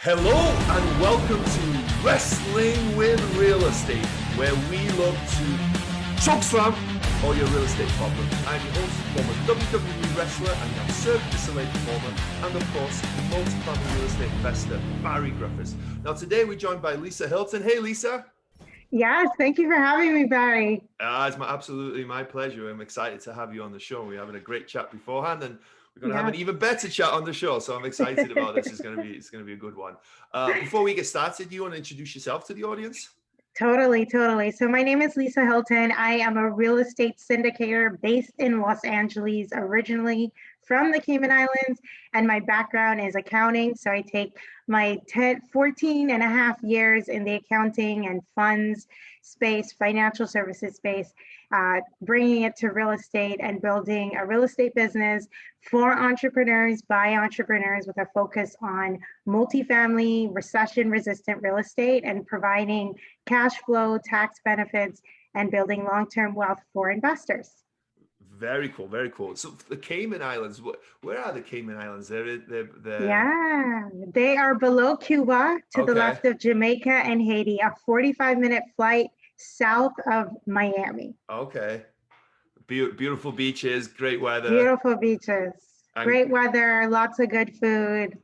Hello and welcome to Wrestling with Real Estate, where we look to chokeslam all your real estate problems. I'm your host, former WWE wrestler and now Cirque du Soleil performer, and of course, multi-family real estate investor, Barri Griffiths. Now today we're joined by Lisa Hylton. Hey Lisa. Yes, thank you for having me, Barry. It's absolutely my pleasure. I'm excited to have you on the show. We're having a great chat beforehand, and we're going to have an even better chat on the show. So I'm excited about this. It's going to be a good one. Before we get started, do you want to introduce yourself to the audience? Totally. So my name is Lisa Hylton. I am a real estate syndicator based in Los Angeles, originally from the Cayman Islands, and my background is accounting. So I take my 14 and a half years in the accounting and funds space, financial services space, bringing it to real estate and building a real estate business for entrepreneurs, by entrepreneurs, with a focus on multifamily, recession-resistant real estate and providing cash flow, tax benefits, and building long-term wealth for investors. Very cool, very cool. So the Cayman Islands, where are the Cayman Islands? Yeah, they are below Cuba, to the left of Jamaica and Haiti, a 45-minute flight south of Miami. Okay. Beautiful beaches, great weather. Beautiful beaches, great weather, lots of good food.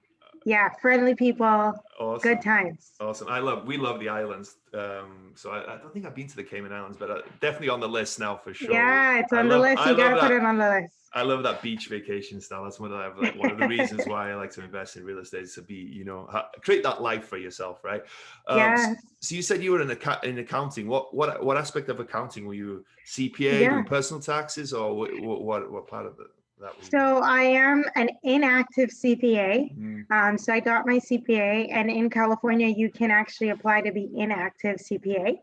Yeah, friendly people, awesome. Good times. Awesome. We love the islands. So I don't think I've been to the Cayman Islands, but definitely on the list now for sure. Yeah, it's on the list. You got to put it on the list. I love that beach vacation style. That's one of the reasons why I like to invest in real estate, is to be, create that life for yourself, right? Yes. So you said you were in accounting. What aspect of accounting were you? CPA, doing personal taxes, or what part of it? So I am an inactive CPA. So I got my CPA, and in California, you can actually apply to be inactive CPA.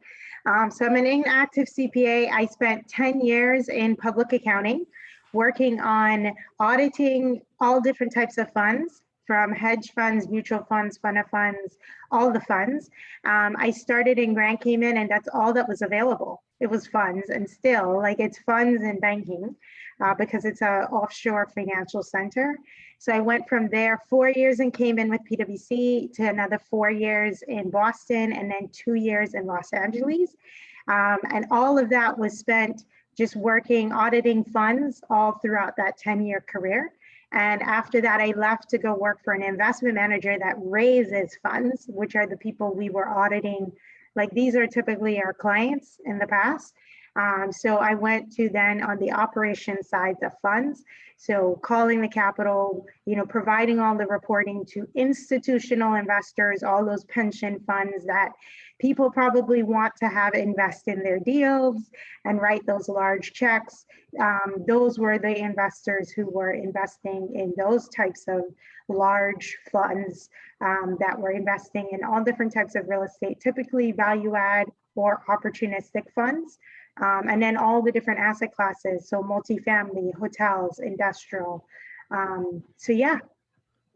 So I'm an inactive CPA. I spent 10 years in public accounting, working on auditing all different types of funds, from hedge funds, mutual funds, fund of funds, all the funds. I started in Grand Cayman, and that's all that was available. It was funds, and still, it's funds and banking, because it's an offshore financial center. So I went from there 4 years in Cayman with PwC to another 4 years in Boston, and then 2 years in Los Angeles. And all of that was spent just working, auditing funds all throughout that 10-year career. And after that, I left to go work for an investment manager that raises funds, which are the people we were auditing. These are typically our clients in the past. So I went to then on the operation side of funds. So calling the capital, providing all the reporting to institutional investors, all those pension funds that people probably want to have invest in their deals and write those large checks. Those were the investors who were investing in those types of large funds that were investing in all different types of real estate, typically value add or opportunistic funds. And then all the different asset classes, so multifamily, hotels, industrial. So yeah.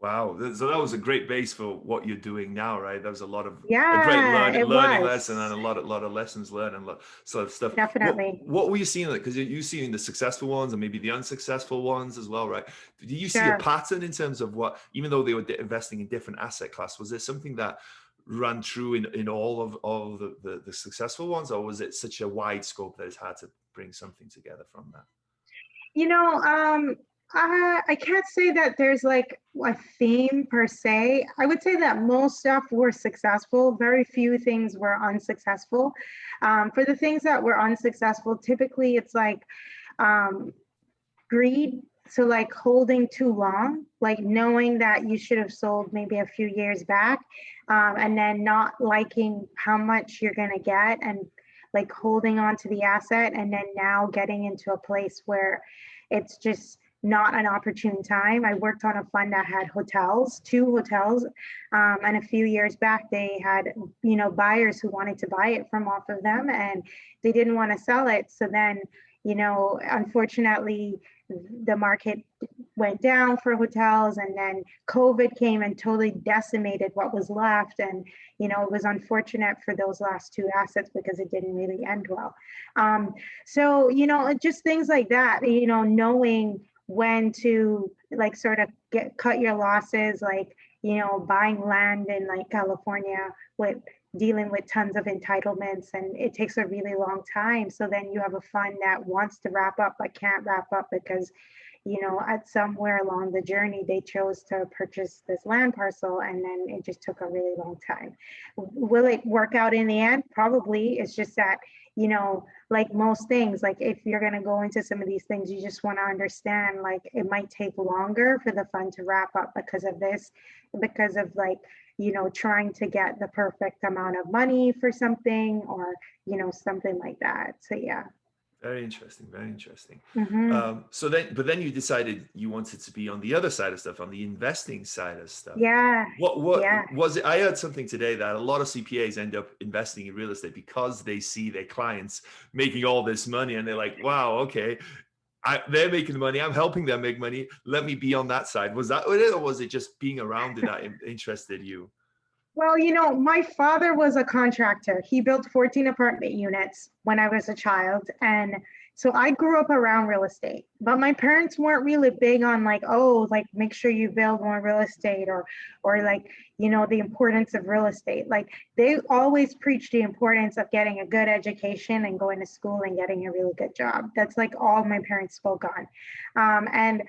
Wow, so that was a great base for what you're doing now, right? That was a lot of a great learning lesson, and a lot of lessons learned, and sort of stuff. Definitely. What were you seeing? Because you're seeing the successful ones and maybe the unsuccessful ones as well, right? Did you see a pattern in terms of what, even though they were investing in different asset class, was there something that run through in all of the successful ones, or was it such a wide scope that it's hard to bring something together from that? I can't say that there's a theme per se. I would say that most stuff were successful. Very few things were unsuccessful. For the things that were unsuccessful, typically it's greed. So holding too long, knowing that you should have sold maybe a few years back, and then not liking how much you're going to get, and holding on to the asset, and then now getting into a place where it's just not an opportune time. I worked on a fund that had two hotels, and a few years back they had, buyers who wanted to buy it from off of them, and they didn't want to sell it. So then, unfortunately, the market went down for hotels, and then COVID came and totally decimated what was left. And, it was unfortunate for those last two assets because it didn't really end well. So, just things like that, knowing when to cut your losses, buying land in like California with dealing with tons of entitlements, and it takes a really long time. So then you have a fund that wants to wrap up but can't wrap up because at somewhere along the journey, they chose to purchase this land parcel, and then it just took a really long time. Will it work out in the end? Probably. It's just that, like most things, like if you're going to go into some of these things, you just want to understand, like, it might take longer for the fund to wrap up because of this, because of like, trying to get the perfect amount of money for something, or, something like that. So, yeah. Very interesting. Very interesting. Mm-hmm. But then you decided you wanted to be on the other side of stuff, on the investing side of stuff. Yeah. What Yeah. was it? I heard something today that a lot of CPAs end up investing in real estate because they see their clients making all this money, and they're like, wow, okay, they're making the money. I'm helping them make money. Let me be on that side. Was that it, or was it just being around it that interested you? Well, my father was a contractor. He built 14 apartment units when I was a child. And so I grew up around real estate, but my parents weren't really big on like, oh, like make sure you build more real estate, or like, the importance of real estate. Like they always preached the importance of getting a good education and going to school and getting a really good job. That's like all my parents spoke on. And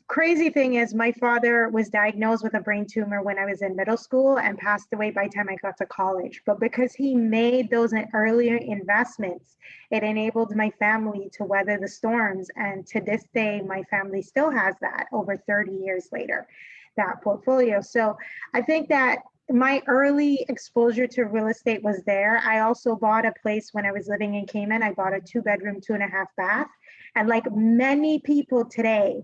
crazy thing is, my father was diagnosed with a brain tumor when I was in middle school and passed away by the time I got to college. But because he made those earlier investments, it enabled my family to weather the storms. And to this day, my family still has that over 30 years later, that portfolio. So I think that my early exposure to real estate was there. I also bought a place when I was living in Cayman. I bought a 2-bedroom, 2.5 bath. And like many people today,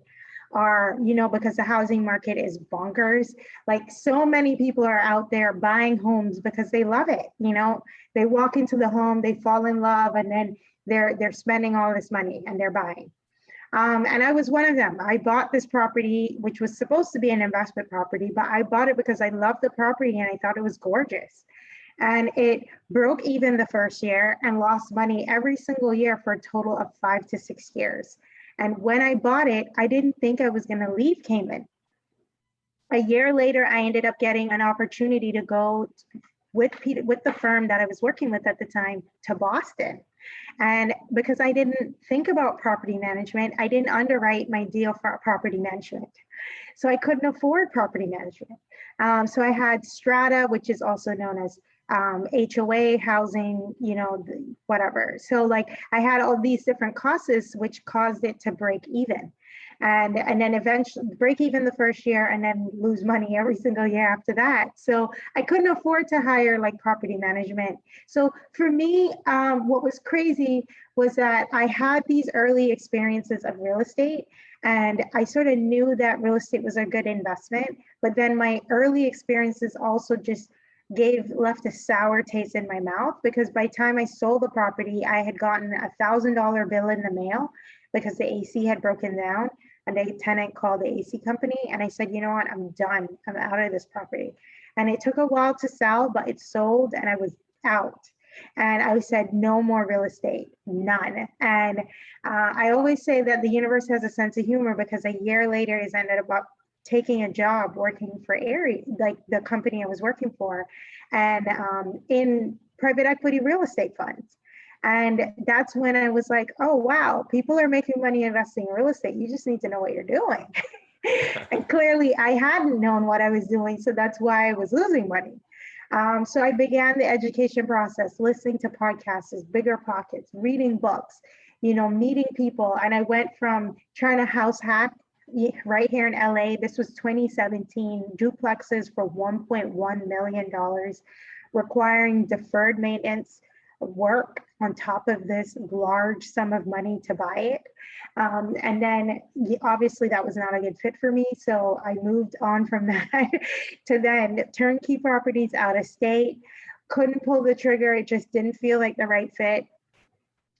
are, because the housing market is bonkers. Like so many people are out there buying homes because they love it. They walk into the home, they fall in love, and then they're spending all this money and they're buying. And I was one of them. I bought this property, which was supposed to be an investment property, but I bought it because I loved the property and I thought it was gorgeous. And it broke even the first year and lost money every single year for a total of 5 to 6 years. And when I bought it, I didn't think I was going to leave Cayman. A year later, I ended up getting an opportunity to go with the firm that I was working with at the time to Boston. And because I didn't think about property management, I didn't underwrite my deal for property management. So I couldn't afford property management. So I had strata, which is also known as HOA housing, whatever. So like I had all these different costs, which caused it to break even. And then eventually break even the first year and then lose money every single year after that. So I couldn't afford to hire like property management. So for me, what was crazy was that I had these early experiences of real estate, and I sort of knew that real estate was a good investment. But then my early experiences also just left a sour taste in my mouth, because by the time I sold the property, I had gotten $1,000 bill in the mail because the AC had broken down, and the tenant called the AC company. And I said, you know what, I'm done. I'm out of this property. And it took a while to sell, but it sold and I was out. And I said, no more real estate, none. And I always say that the universe has a sense of humor, because a year later is ended up taking a job working for AREI, like the company I was working for, and in private equity real estate funds. And that's when I was like, oh, wow, people are making money investing in real estate. You just need to know what you're doing. And clearly I hadn't known what I was doing. So that's why I was losing money. So I began the education process, listening to podcasts, Bigger Pockets, reading books, meeting people. And I went from trying to house hack right here in LA. This was 2017, duplexes for $1.1 million, requiring deferred maintenance work on top of this large sum of money to buy it. And then obviously that was not a good fit for me. So I moved on from that to then turnkey properties out of state. Couldn't pull the trigger. It just didn't feel like the right fit.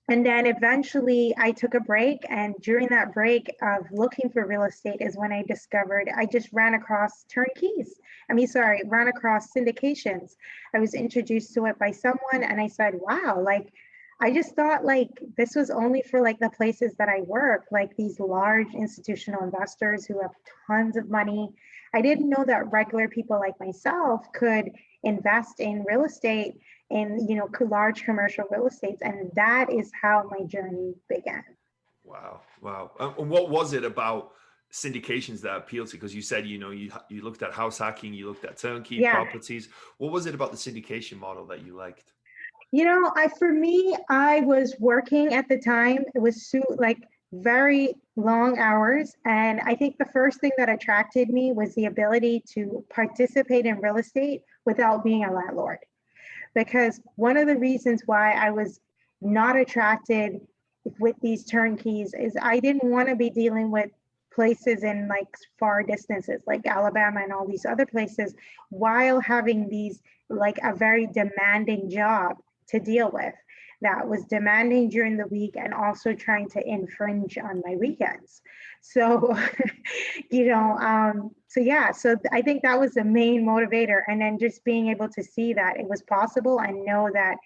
And then eventually I took a break, and during that break of looking for real estate is when I discovered, I just ran across ran across syndications. I was introduced to it by someone, and I said, wow, like, I just thought like this was only for like the places that I work, like these large institutional investors who have tons of money, I didn't know that regular people like myself could invest in real estate, in, large commercial real estates. And that is how my journey began. Wow. Wow. And what was it about syndications that appealed to you? Because you said, you looked at house hacking, you looked at turnkey properties. What was it about the syndication model that you liked? For me, I was working at the time. It was very long hours. And I think the first thing that attracted me was the ability to participate in real estate without being a landlord. Because one of the reasons why I was not attracted with these turnkeys is I didn't want to be dealing with places in far distances like Alabama and all these other places, while having these a very demanding job to deal with that was demanding during the week and also trying to infringe on my weekends. So, so I think that was the main motivator. And then just being able to see that it was possible and know that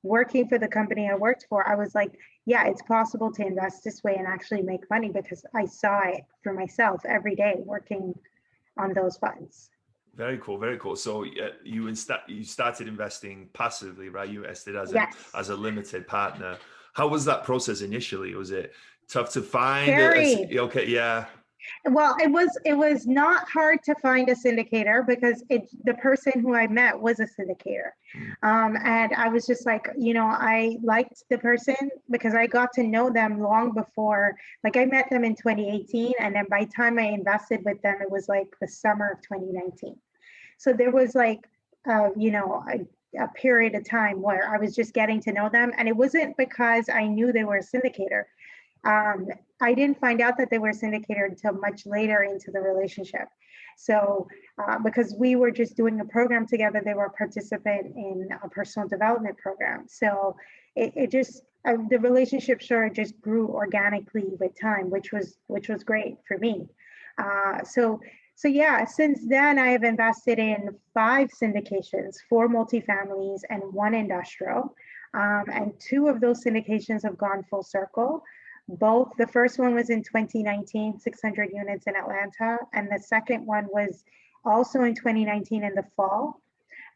working for the company I worked for, I was like, yeah, it's possible to invest this way and actually make money, because I saw it for myself every day working on those funds. Very cool, very cool. So you started investing passively, right? You invested as a limited partner. How was that process initially? Was it tough to find? Very. Okay, yeah. Well, it was not hard to find a syndicator, because the person who I met was a syndicator. And I was just like, I liked the person because I got to know them long before. I met them in 2018, and then by the time I invested with them, it was the summer of 2019. So there was a period of time where I was just getting to know them. And it wasn't because I knew they were a syndicator. I didn't find out that they were a syndicator until much later into the relationship. So because we were just doing a program together, they were a participant in a personal development program. So it just, the relationship sort of just grew organically with time, which was great for me. So yeah, since then I have invested in 5 syndications, 4 multifamilies and 1 industrial. And 2 of those syndications have gone full circle. The first one was in 2019, 600 units in Atlanta. And the second one was also in 2019 in the fall.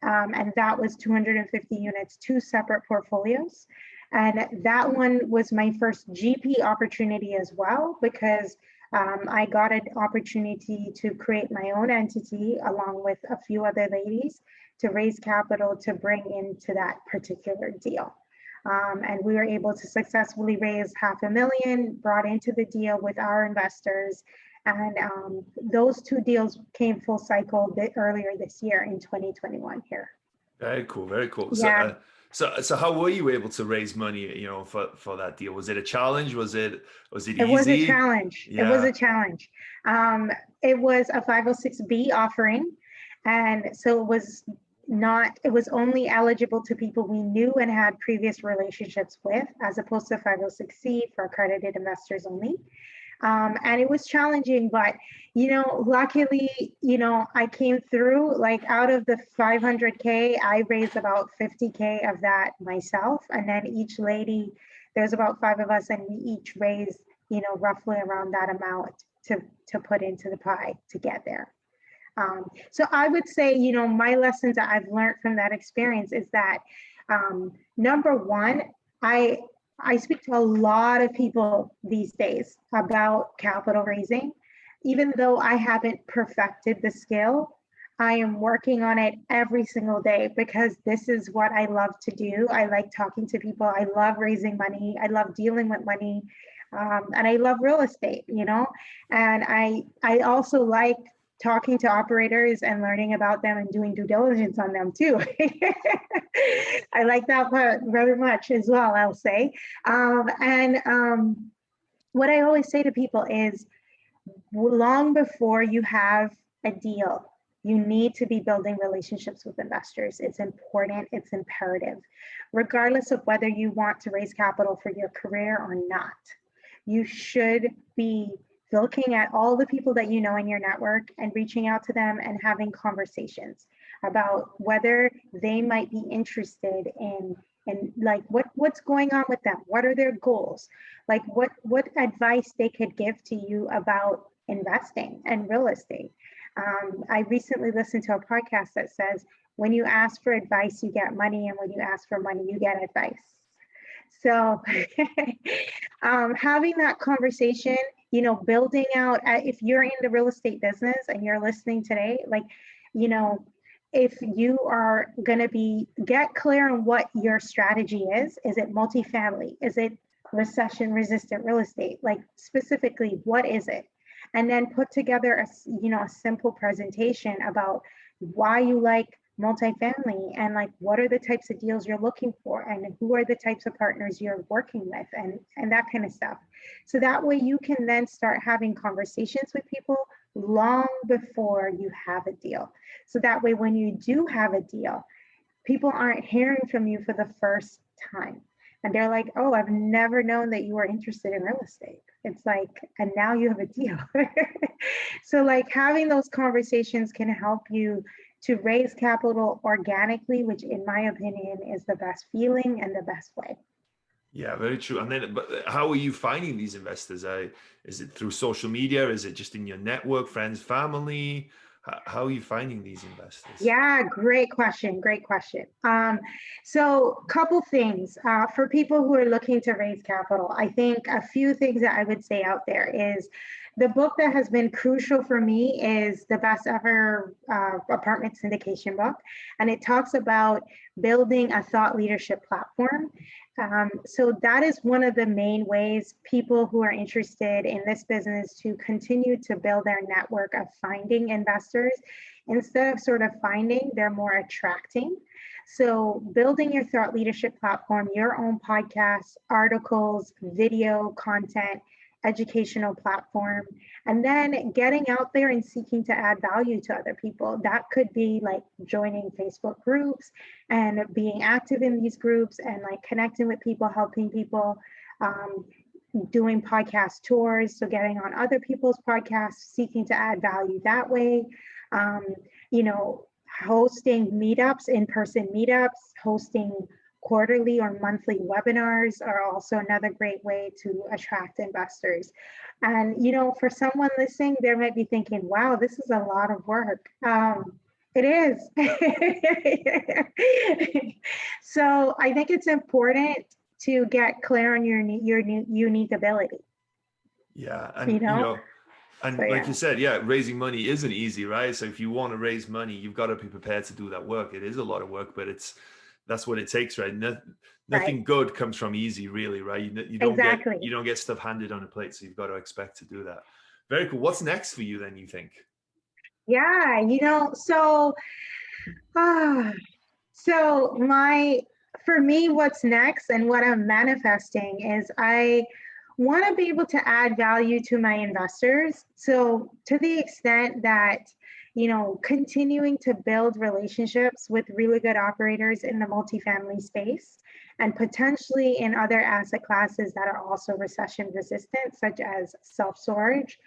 And that was 250 units, 2 separate portfolios. And that one was my first GP opportunity as well, because I got an opportunity to create my own entity along with a few other ladies to raise capital to bring into that particular deal. And we were able to successfully raise $500,000, brought into the deal with our investors. And those 2 deals came full cycle a bit earlier this year in 2021 here. Very cool, very cool. Yeah. So how were you able to raise money, for that deal? Was it a challenge? Was it easy? It was a challenge. Yeah. It was a challenge. It was a 506B offering. And so it was only eligible to people we knew and had previous relationships with, as opposed to 506C for accredited investors only. And it was challenging, but, luckily, I came through. Out of the 500K, I raised about 50K of that myself. And then each lady, there's about 5 of us, and we each raised, roughly around that amount to put into the pie to get there. So I would say, my lessons that I've learned from that experience is that, number one, I speak to a lot of people these days about capital raising. Even though I haven't perfected the skill, I am working on it every single day, because this is what I love to do. I like talking to people. I love raising money. I love dealing with money. And I love real estate, and I also like talking to operators and learning about them and doing due diligence on them too. I like that part very much as well, I'll say. What I always say to people is, long before you have a deal, you need to be building relationships with investors. It's important, it's imperative, regardless of whether you want to raise capital for your career or not. You should be looking at all the people that you know in your network and reaching out to them and having conversations about whether they might be interested in what's going on with them, what are their goals, what advice they could give to you about investing and real estate. I recently listened to a podcast that says, when you ask for advice, you get money, and when you ask for money, you get advice. So having that conversation, building out, if you're in the real estate business and you're listening today, like, if you are going to get clear on what your strategy is it multifamily? Is it recession resistant real estate? Like, specifically, what is it? And then put together a simple presentation about why you like multifamily, and like, what are the types of deals you're looking for, and who are the types of partners you're working with, and that kind of stuff. So that way you can then start having conversations with people long before you have a deal. So that way, when you do have a deal, people aren't hearing from you for the first time. And they're like, oh, I've never known that you were interested in real estate. It's like, and now you have a deal. So like, having those conversations can help you to raise capital organically, which in my opinion is the best feeling and the best way. Yeah, very true. And then, but how are you finding these investors? Is it through social media? Is it just in your network, friends, family? How are you finding these investors? Yeah, great question. Great question. So couple things for people who are looking to raise capital. I think a few things that I would say out there is the book that has been crucial for me is the best ever apartment syndication book. And it talks about building a thought leadership platform. So that is one of the main ways people who are interested in this business to continue to build their network of finding investors. Instead of sort of finding, they're more attracting. So building your thought leadership platform, your own podcasts, articles, video content, educational platform, and then getting out there and seeking to add value to other people. That could be like joining Facebook groups and being active in these groups and like connecting with people, helping people, doing podcast tours. So getting on other people's podcasts, seeking to add value that way. Hosting meetups, in-person meetups, hosting quarterly or monthly webinars are also another great way to attract investors. And, for someone listening, they might be thinking, wow, this is a lot of work. It is. So I think it's important to get clear on your unique ability. Yeah. And, and so, like you said, raising money isn't easy, right? So if you want to raise money, you've got to be prepared to do that work. It is a lot of work, but that's what it takes, right? Nothing good comes from easy, really, right? You don't get stuff handed on a plate, so you've got to expect to do that. Very cool. What's next for you then, you think? Yeah, for me, what's next and what I'm manifesting is I want to be able to add value to my investors. So to the extent that, continuing to build relationships with really good operators in the multifamily space and potentially in other asset classes that are also recession resistant, such as self-storage,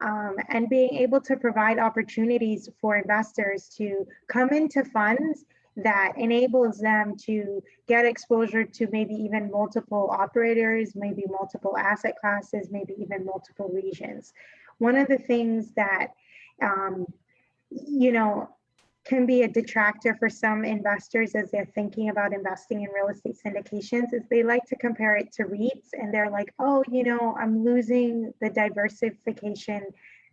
and being able to provide opportunities for investors to come into funds that enables them to get exposure to maybe even multiple operators, maybe multiple asset classes, maybe even multiple regions. One of the things that, can be a detractor for some investors as they're thinking about investing in real estate syndications is they like to compare it to REITs, and they're like, oh, I'm losing the diversification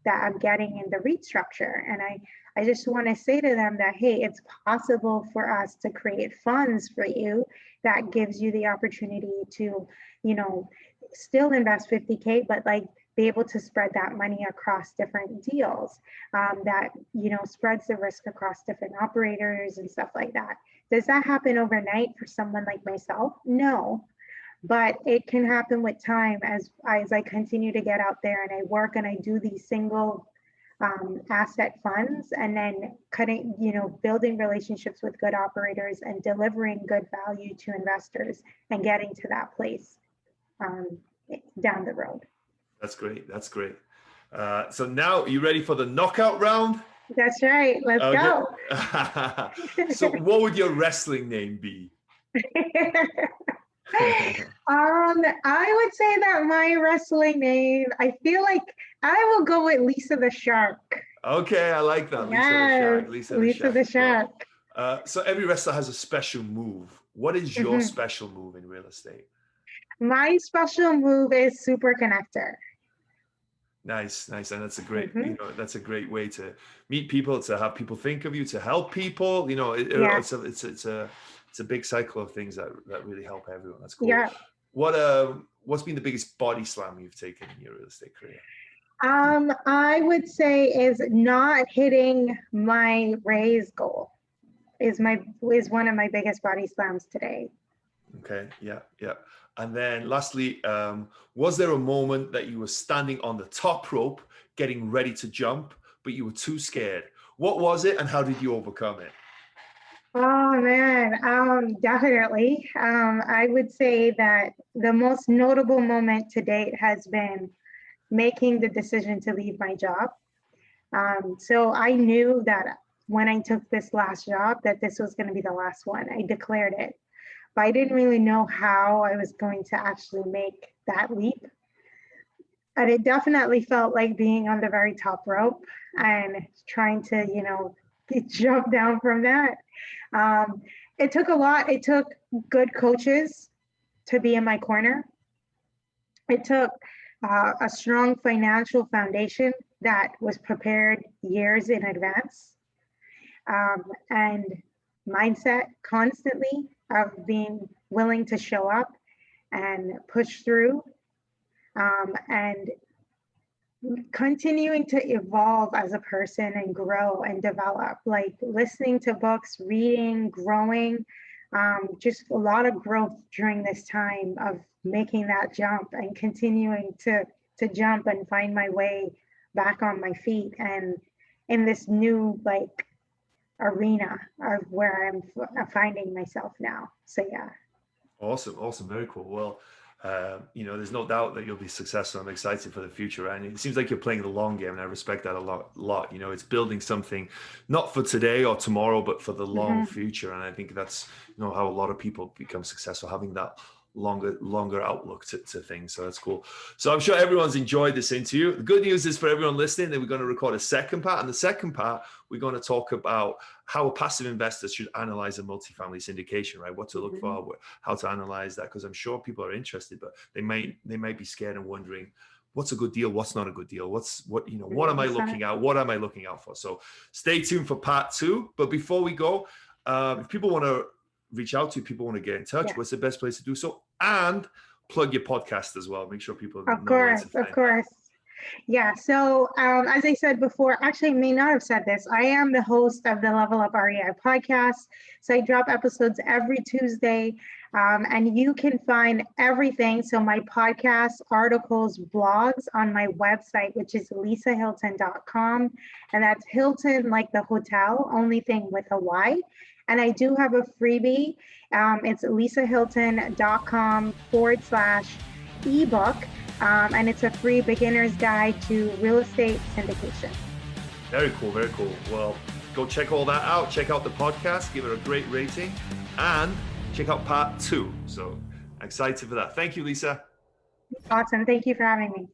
that I'm getting in the REIT structure. And I just want to say to them that, hey, it's possible for us to create funds for you that gives you the opportunity to, still invest 50K, but like be able to spread that money across different deals that, spreads the risk across different operators and stuff like that. Does that happen overnight for someone like myself? No. But it can happen with time as I continue to get out there and I work and I do these single asset funds, and then building relationships with good operators and delivering good value to investors and getting to that place down the road. That's great. So now, are you ready for the knockout round? That's right. Let's go. So what would your wrestling name be? I would say that my wrestling name, I feel like I will go with Lisa the Shark. Okay, I like that. Yes, Lisa Lisa the the Shack. Shack. So every wrestler has a special move. What is your Mhm. special move in real estate? My special move is super connector. Nice, nice, and that's a great, Mhm. that's a great way to meet people, to have people think of you, to help people. Yes. It's a big cycle of things that really help everyone. That's cool. Yeah. What's been the biggest body slam you've taken in your real estate career? I would say is not hitting my raise goal is one of my biggest body slams today. Okay, yeah, yeah. And then lastly, was there a moment that you were standing on the top rope, getting ready to jump, but you were too scared? What was it, and how did you overcome it? Oh man, definitely. I would say that the most notable moment to date has been making the decision to leave my job. So I knew that when I took this last job, that this was going to be the last one. I declared it, but I didn't really know how I was going to actually make that leap. And it definitely felt like being on the very top rope and trying to, jump down from that. It took a lot. It took good coaches to be in my corner. It took a strong financial foundation that was prepared years in advance, and mindset constantly of being willing to show up and push through, and continuing to evolve as a person and grow and develop, like listening to books, reading, growing, just a lot of growth during this time of making that jump and continuing to jump and find my way back on my feet and in this new like arena of where I'm finding myself now. So yeah. Awesome, very cool. Well, there's no doubt that you'll be successful. I'm excited for the future, and it seems like you're playing the long game, and I respect that a lot. It's building something not for today or tomorrow, but for the long future. And I think that's how a lot of people become successful, having that longer outlook to things. So that's cool. So I'm sure everyone's enjoyed this interview. The good news is for everyone listening that we're going to record a second part, and the second part we're going to talk about how a passive investor should analyze a multifamily syndication, right? What to look for, how to analyze that, because I'm sure people are interested, but they might be scared and wondering what's a good deal, what's not a good deal, what am I looking at, what am I looking out for? So stay tuned for part 2. But before we go, if people want to reach out to you, people want to get in touch, what's the best place to do so? And plug your podcast as well. Make sure people know. Of course. Yeah. So as I said before, actually I may not have said this, I am the host of the Level Up REI Podcast. So I drop episodes every Tuesday, and you can find everything. So my podcast, articles, blogs on my website, which is lisahylton.com. And that's Hylton like the hotel, only thing with a Y. And I do have a freebie. It's lisahylton.com/ebook. And it's a free beginner's guide to real estate syndication. Very cool. Well, go check all that out. Check out the podcast, give it a great rating, and check out part 2. So excited for that. Thank you, Lisa. Awesome. Thank you for having me.